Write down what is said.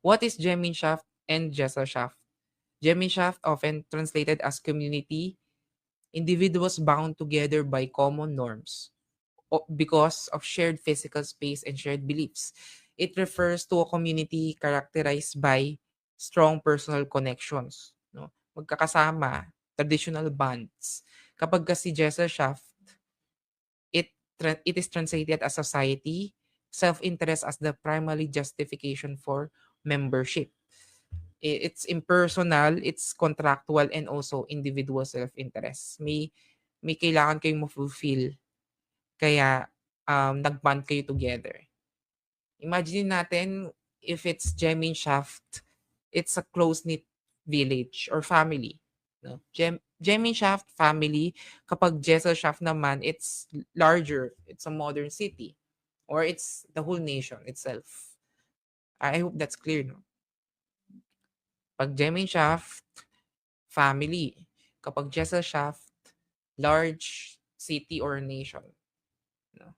What is Gemeinschaft and Gesellschaft? Gemeinschaft, often translated as community, individuals bound together by common norms because of shared physical space and shared beliefs. It refers to a community characterized by strong personal connections, no? Magkakasama, traditional bonds. Kapag kasi Gesellschaft, it is translated as society, self-interest as the primary justification for membership. It's impersonal, it's contractual, and also individual self-interest. May kailangan kayong ma-fulfill, kaya nag-bond kayo together. Imagine natin if it's Gemeinschaft, it's a close-knit village or family. No? Gemeinschaft, family. Kapag Gesellschaft naman, it's larger. It's a modern city. Or it's the whole nation itself. I hope that's clear, no? Pag Gemeinschaft, family. Kapag Gesellschaft, large city or nation. No?